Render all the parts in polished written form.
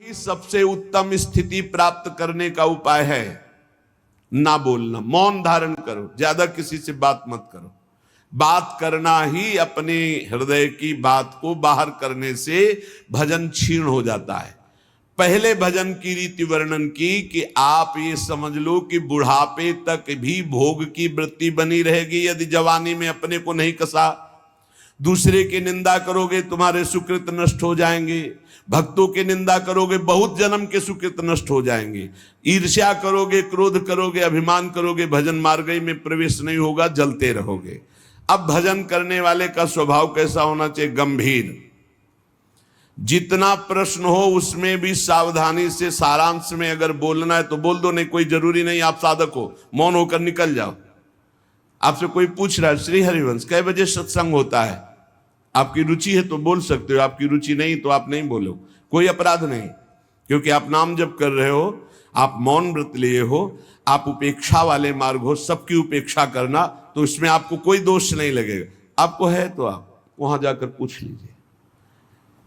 ही सबसे उत्तम स्थिति प्राप्त करने का उपाय है ना बोलना। मौन धारण करो, ज्यादा किसी से बात मत करो। बात करना ही अपने हृदय की बात को बाहर करने से भजन क्षीण हो जाता है। पहले भजन की रीति वर्णन की कि आप ये समझ लो कि बुढ़ापे तक भी भोग की वृत्ति बनी रहेगी यदि जवानी में अपने को नहीं कसा। दूसरे की निंदा करोगे तुम्हारे सुकृत नष्ट हो जाएंगे। भक्तों की निंदा करोगे बहुत जन्म के सुकृत नष्ट हो जाएंगे। ईर्ष्या करोगे, क्रोध करोगे, अभिमान करोगे, भजन मार्ग में प्रवेश नहीं होगा, जलते रहोगे। अब भजन करने वाले का स्वभाव कैसा होना चाहिए? गंभीर। जितना प्रश्न हो उसमें भी सावधानी से सारांश में अगर बोलना है तो बोल दो, नहीं कोई जरूरी नहीं आप साधक हो, मौन होकर निकल जाओ। आपसे कोई पूछ रहा है श्री हरिवंश कै बजे सत्संग होता है, आपकी रुचि है तो बोल सकते हो, आपकी रुचि नहीं तो आप नहीं बोलो, कोई अपराध नहीं। क्योंकि आप नाम जप कर रहे हो, आप मौन व्रत लिए हो, आप उपेक्षा वाले मार्ग हो, सबकी उपेक्षा करना, तो इसमें आपको कोई दोष नहीं लगेगा। आपको है तो आप वहां जाकर पूछ लीजिए।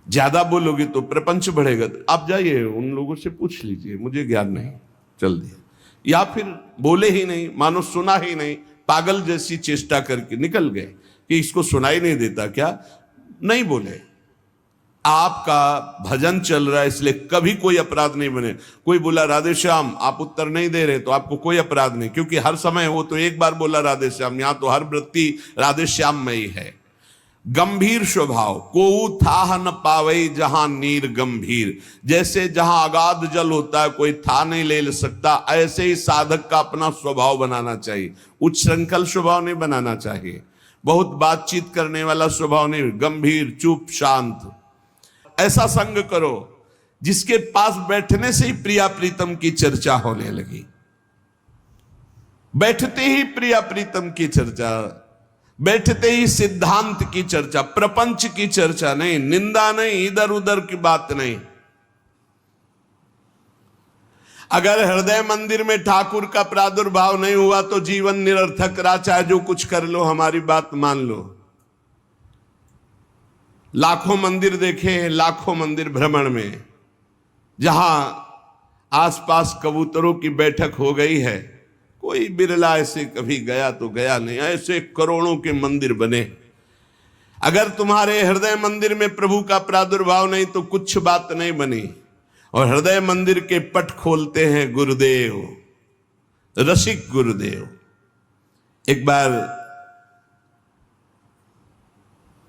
ज्यादा बोलोगे तो प्रपंच बढ़ेगा, तो आप जाइए उन लोगों से पूछ लीजिए, मुझे ज्ञान नहीं, चल दिया। या फिर बोले ही नहीं, मानो सुना ही नहीं, पागल जैसी चेष्टा करके निकल गए कि इसको सुनाई नहीं देता क्या, नहीं बोले। आपका भजन चल रहा है इसलिए कभी कोई अपराध नहीं बने। कोई बोला राधे श्याम आप उत्तर नहीं दे रहे तो आपको कोई अपराध नहीं, क्योंकि हर समय वो तो एक बार बोला राधे श्याम, यहां तो हर वृत्ति राधे श्याम में ही है। गंभीर स्वभाव, कोऊ थाह न पावई जहां नीर गंभीर। जैसे जहां अगाध जल होता है कोई था नहीं ले सकता, ऐसे ही साधक का अपना स्वभाव बनाना चाहिए। उच्छृंखल स्वभाव नहीं बनाना चाहिए, बहुत बातचीत करने वाला स्वभाव नहीं, गंभीर, चुप, शांत। ऐसा संग करो जिसके पास बैठने से ही प्रिया प्रीतम की चर्चा होने लगी। बैठते ही प्रिया प्रीतम की चर्चा, बैठते ही सिद्धांत की चर्चा, प्रपंच की चर्चा नहीं, निंदा नहीं, इधर उधर की बात नहीं। अगर हृदय मंदिर में ठाकुर का प्रादुर्भाव नहीं हुआ तो जीवन निरर्थक रहा, चाहे जो कुछ कर लो, हमारी बात मान लो। लाखों मंदिर देखे हैं, लाखों मंदिर भ्रमण में, जहां आसपास कबूतरों की बैठक हो गई है, कोई बिरला ऐसे कभी गया तो गया नहीं। ऐसे करोड़ों के मंदिर बने। अगर तुम्हारे हृदय मंदिर में प्रभु का प्रादुर्भाव नहीं तो कुछ बात नहीं बनी। और हृदय मंदिर के पट खोलते हैं गुरुदेव, रसिक गुरुदेव। एक बार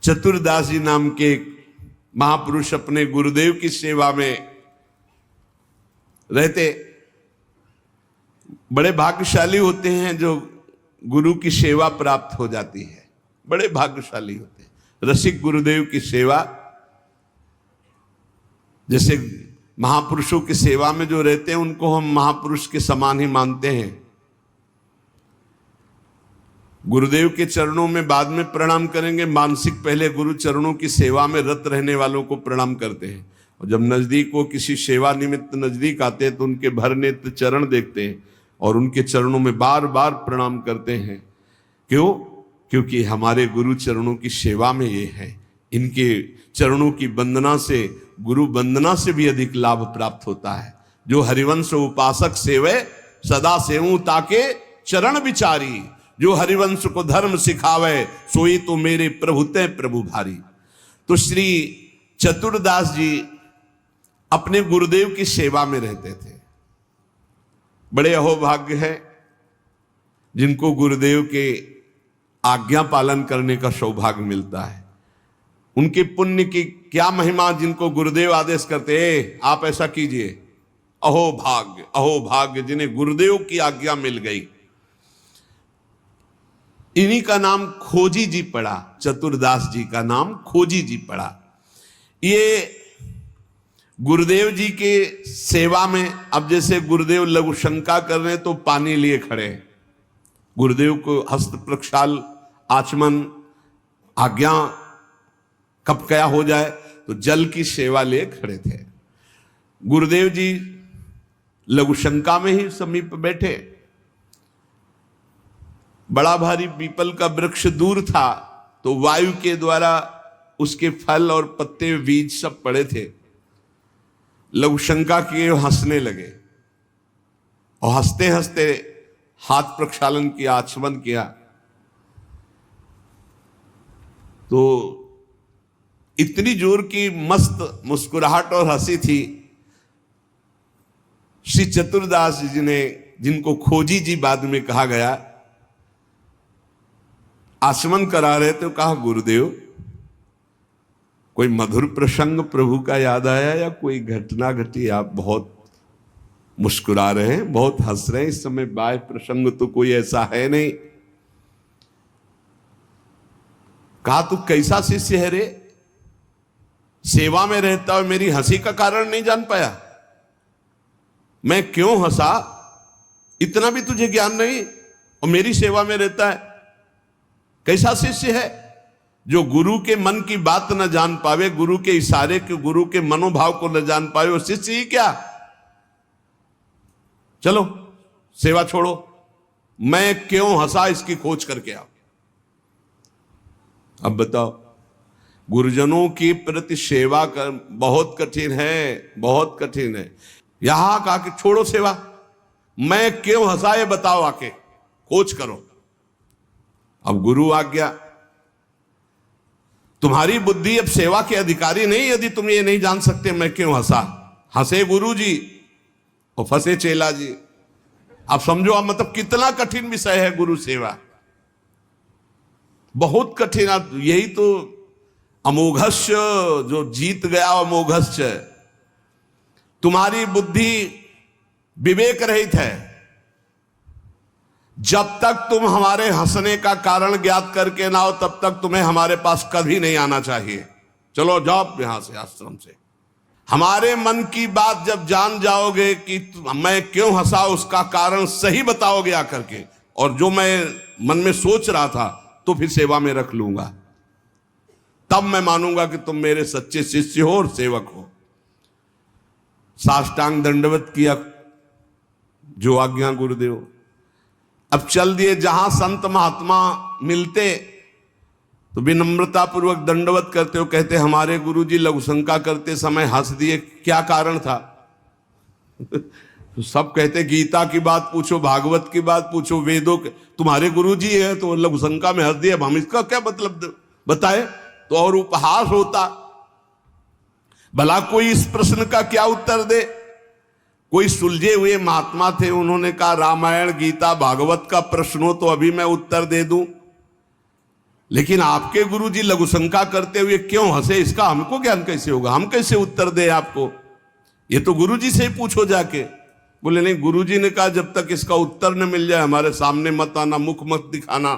चतुरदास जी नाम के महापुरुष अपने गुरुदेव की सेवा में रहते। बड़े भाग्यशाली होते हैं जो गुरु की सेवा प्राप्त हो जाती है, बड़े भाग्यशाली होते हैं। रसिक गुरुदेव की सेवा, जैसे महापुरुषों की सेवा में जो रहते हैं उनको हम महापुरुष के समान ही मानते हैं। गुरुदेव के चरणों में बाद में प्रणाम करेंगे, मानसिक पहले गुरु चरणों की सेवा में रत रहने वालों को प्रणाम करते हैं। और जब नजदीक वो किसी सेवा निमित्त नजदीक आते हैं तो उनके भर नेत्र चरण देखते हैं और उनके चरणों में बार बार प्रणाम करते हैं। क्यों? क्योंकि हमारे गुरु चरणों की सेवा में ये है। इनके चरणों की वंदना से, गुरु वंदना से भी अधिक लाभ प्राप्त होता है। जो हरिवंश उपासक सेवे सदा सेवूं ताके चरण विचारी। जो हरिवंश को धर्म सिखावे सोई तो मेरे प्रभु ते प्रभु भारी। तो श्री चतुरदास जी अपने गुरुदेव की सेवा में रहते थे। बड़े अहोभाग्य है जिनको गुरुदेव के आज्ञा पालन करने का सौभाग्य मिलता है। उनके पुण्य की क्या महिमा, जिनको गुरुदेव आदेश करते हैं आप ऐसा कीजिए। अहोभाग्य, अहोभाग्य जिन्हें गुरुदेव की आज्ञा मिल गई। इन्हीं का नाम खोजी जी पड़ा, चतुरदास जी का नाम खोजी जी पड़ा। ये गुरुदेव जी के सेवा में, अब जैसे गुरुदेव लघु शंका कर रहे तो पानी लिए खड़े, गुरुदेव को हस्त प्रक्षाल, आचमन, आज्ञा कब क्या हो जाए तो जल की सेवा लिए खड़े थे। गुरुदेव जी लघु शंका में ही समीप बैठे। बड़ा भारी पीपल का वृक्ष दूर था तो वायु के द्वारा उसके फल और पत्ते बीज सब पड़े थे। लघुशंका किए, हंसने लगे और हंसते हंसते हाथ प्रक्षालन किया, आचमन किया। तो इतनी जोर की मस्त मुस्कुराहट और हंसी थी। श्री चतुरदास जी ने, जिनको खोजी जी बाद में कहा गया, आचमन करा रहे थे, कहा गुरुदेव कोई मधुर प्रसंग प्रभु का याद आया या कोई घटना घटी? आप बहुत मुस्कुरा रहे हैं, बहुत हंस रहे हैं, इस समय बाह्य प्रसंग तो कोई ऐसा है नहीं। कहा तू कैसा शिष्य है रे, सेवा में रहता और मेरी हंसी का कारण नहीं जान पाया? मैं क्यों हंसा, इतना भी तुझे ज्ञान नहीं, और मेरी सेवा में रहता है? कैसा शिष्य है जो गुरु के मन की बात न जान पावे, गुरु के इशारे के, गुरु के मनोभाव को न जान पावे, वो शिष्य ही क्या? चलो सेवा छोड़ो, मैं क्यों हंसा इसकी खोज करके आओ। अब बताओ, गुरुजनों की प्रति सेवा कर बहुत कठिन है, बहुत कठिन है। यहां कहा कि छोड़ो सेवा, मैं क्यों हंसा ये बताओ, आके खोज करो। अब गुरु आ गया, तुम्हारी बुद्धि अब सेवा के अधिकारी नहीं, यदि तुम ये नहीं जान सकते मैं क्यों हंसा। हंसे गुरु जी और फंसे चेला जी। आप समझो, आप मतलब कितना कठिन विषय है गुरु सेवा, बहुत कठिन। यही तो अमोघस्य, जो जीत गया अमोघस्य। तुम्हारी बुद्धि विवेक रहित है। जब तक तुम हमारे हंसने का कारण ज्ञात करके ना हो, तब तक तुम्हें हमारे पास कभी नहीं आना चाहिए। चलो जाओ यहां से, आश्रम से। हमारे मन की बात जब जान जाओगे कि मैं क्यों हंसा, उसका कारण सही बताओगे आकर के, और जो मैं मन में सोच रहा था तो फिर सेवा में रख लूंगा, तब मैं मानूंगा कि तुम मेरे सच्चे शिष्य हो और सेवक हो। साष्टांग दंडवत किया, जो आज्ञा गुरुदेव। अब चल दिए, जहां संत महात्मा मिलते तो विनम्रता पूर्वक दंडवत करते हो, कहते हमारे गुरुजी लघुशंका करते समय हंस दिए, क्या कारण था? तो सब कहते गीता की बात पूछो, भागवत की बात पूछो, वेदों के, तुम्हारे गुरुजी है तो लघुशंका में हंस दिए, अब हम इसका क्या मतलब बताए? तो और उपहास होता। भला कोई इस प्रश्न का क्या उत्तर दे? कोई सुलझे हुए महात्मा थे, उन्होंने कहा रामायण गीता भागवत का प्रश्न हो तो अभी मैं उत्तर दे दूं, लेकिन आपके गुरुजी लघुशंका करते हुए क्यों हंसे, इसका हमको ज्ञान कैसे होगा? हम कैसे उत्तर दे आपको? ये तो गुरुजी से ही पूछो जाके। बोले नहीं, गुरुजी ने कहा जब तक इसका उत्तर न मिल जाए हमारे सामने मत आना, मुख मत दिखाना।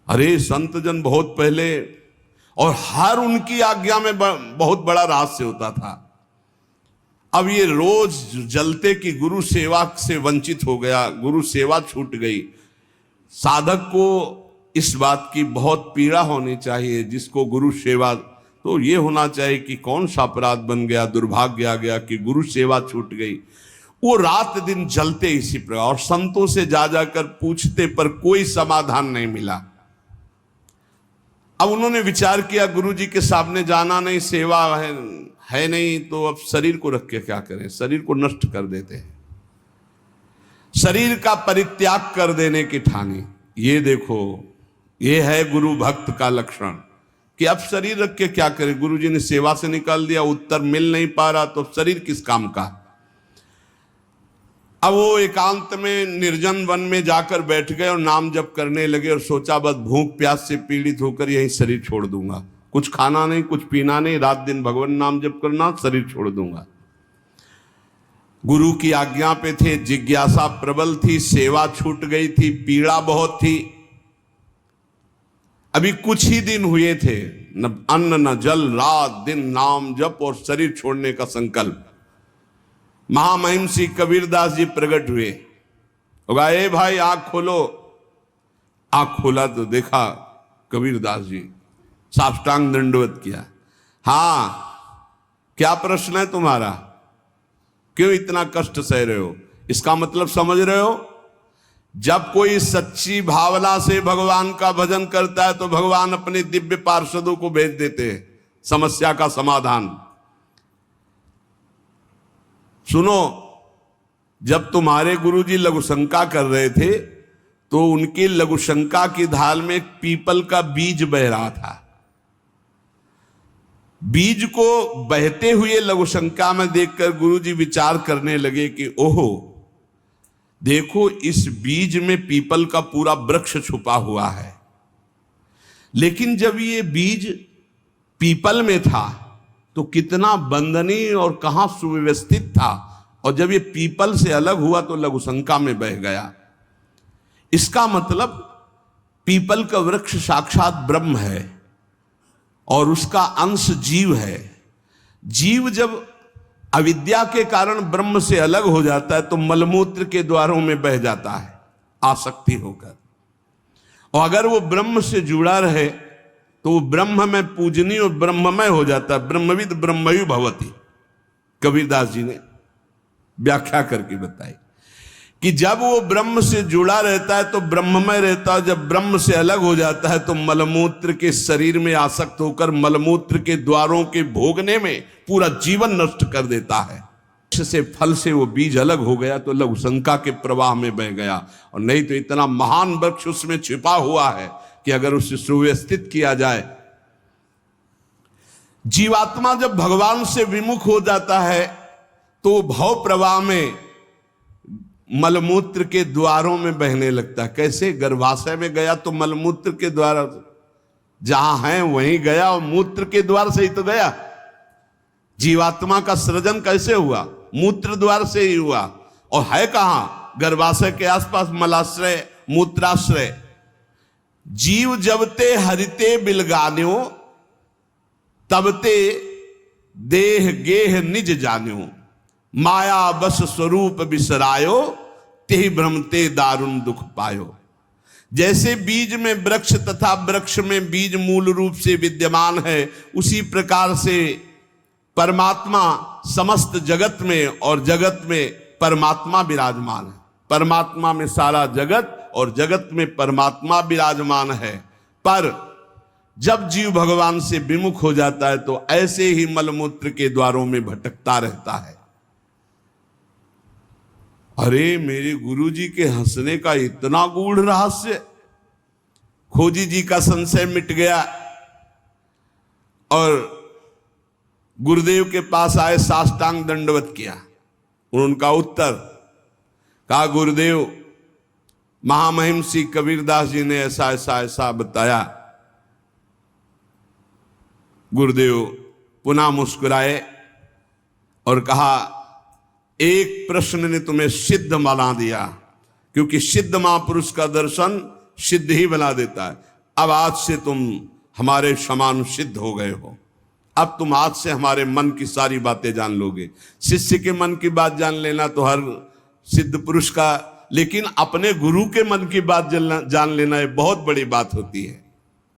अरे संत जन बहुत पहले, और हर उनकी आज्ञा में बहुत बड़ा रहस्य होता था। अब ये रोज जलते कि गुरु सेवा से वंचित हो गया, गुरु सेवा छूट गई। साधक को इस बात की बहुत पीड़ा होनी चाहिए, जिसको गुरु सेवा, तो ये होना चाहिए कि कौन सा अपराध बन गया, दुर्भाग्य आ गया कि गुरु सेवा छूट गई। वो रात दिन जलते इसी प्रकार, और संतों से जा जाकर पूछते पर कोई समाधान नहीं मिला। अब उन्होंने विचार किया गुरुजी के सामने जाना नहीं, सेवा है नहीं, तो अब शरीर को रख के क्या करें, शरीर को नष्ट कर देते हैं। शरीर का परित्याग कर देने की ठानी। ये देखो, ये है गुरु भक्त का लक्षण कि अब शरीर रख के क्या करें। गुरुजी ने सेवा से निकाल दिया, उत्तर मिल नहीं पा रहा, तो शरीर किस काम का। अब वो एकांत में निर्जन वन में जाकर बैठ गए और नाम जप करने लगे, और सोचा बस भूख प्यास से पीड़ित होकर यही शरीर छोड़ दूंगा, कुछ खाना नहीं, कुछ पीना नहीं, रात दिन भगवान नाम जप करना, शरीर छोड़ दूंगा। गुरु की आज्ञा पे थे, जिज्ञासा प्रबल थी, सेवा छूट गई थी, पीड़ा बहुत थी। अभी कुछ ही दिन हुए थे, न अन्न न जल, रात दिन नाम जप और शरीर छोड़ने का संकल्प। महामहिम श्री कबीरदास जी प्रकट हुए, होगा ए भाई आंख खोलो। आंख खोला तो देखा कबीरदास जी, साष्टांग दंडवत किया। हाँ, क्या प्रश्न है तुम्हारा, क्यों इतना कष्ट सह रहे हो? इसका मतलब समझ रहे हो? जब कोई सच्ची भावना से भगवान का भजन करता है तो भगवान अपने दिव्य पार्षदों को भेज देते हैं समस्या का समाधान। सुनो, जब तुम्हारे गुरुजी लघुशंका कर रहे थे तो उनकी लघुशंका की धार में एक पीपल का बीज बह रहा था। बीज को बहते हुए लघुशंका में देखकर गुरुजी विचार करने लगे कि ओहो, देखो इस बीज में पीपल का पूरा वृक्ष छुपा हुआ है। लेकिन जब ये बीज पीपल में था तो कितना बंदनीय और कहां सुव्यवस्थित था, और जब ये पीपल से अलग हुआ तो लघुशंका में बह गया। इसका मतलब पीपल का वृक्ष साक्षात ब्रह्म है और उसका अंश जीव है। जीव जब अविद्या के कारण ब्रह्म से अलग हो जाता है तो मलमूत्र के द्वारों में बह जाता है आसक्ति होकर, और अगर वो ब्रह्म से जुड़ा रहे तो वो ब्रह्म में पूजनीय और ब्रह्ममय हो जाता है। ब्रह्मविद ब्रह्मयु भवति, कबीरदास जी ने व्याख्या करके बताई कि जब वो ब्रह्म से जुड़ा रहता है तो ब्रह्ममय रहता है, जब ब्रह्म से अलग हो जाता है तो मलमूत्र के शरीर में आसक्त होकर मलमूत्र के द्वारों के भोगने में पूरा जीवन नष्ट कर देता है। से फल से वो बीज अलग हो गया तो लघुशंका के प्रवाह में बह गया, और नहीं तो इतना महान वृक्ष उसमें छिपा हुआ है कि अगर उसे सुव्यवस्थित किया जाए। जीवात्मा जब भगवान से विमुख हो जाता है तो भव प्रवाह में मलमूत्र के द्वारों में बहने लगता है। कैसे? गर्भाशय में गया तो मलमूत्र के द्वार जहां है वहीं गया, और मूत्र के द्वार से ही तो गया। जीवात्मा का सृजन कैसे हुआ? मूत्र द्वार से ही हुआ, और है कहां? गर्भाशय के आसपास मलाश्रय मूत्राश्रय। जीव जबते हरिते बिलगान्यो तबते देह गेह निज जान्यो, माया बस स्वरूप बिसरायो तेहि भ्रमते दारुण दुख पायो। जैसे बीज में वृक्ष तथा वृक्ष में बीज मूल रूप से विद्यमान है, उसी प्रकार से परमात्मा समस्त जगत में और जगत में परमात्मा विराजमान है। परमात्मा में सारा जगत और जगत में परमात्मा विराजमान है। पर जब जीव भगवान से विमुख हो जाता है तो ऐसे ही मलमूत्र के द्वारों में भटकता रहता है। अरे मेरे गुरुजी के हंसने का इतना गूढ़ रहस्य, खोजी जी का संशय मिट गया और गुरुदेव के पास आए, साष्टांग दंडवत किया। उनका उत्तर कहा, गुरुदेव महामहिम श्री कबीरदास जी ने ऐसा ऐसा ऐसा बताया। गुरुदेव पुनः मुस्कुराए और कहा, एक प्रश्न ने तुम्हें सिद्ध बना दिया, क्योंकि सिद्ध महापुरुष का दर्शन सिद्ध ही बना देता है। अब आज से तुम हमारे समान सिद्ध हो गए हो। अब तुम आज से हमारे मन की सारी बातें जान लोगे। शिष्य के मन की बात जान लेना तो हर सिद्ध पुरुष का, लेकिन अपने गुरु के मन की बात जान लेना ये बहुत बड़ी बात होती है।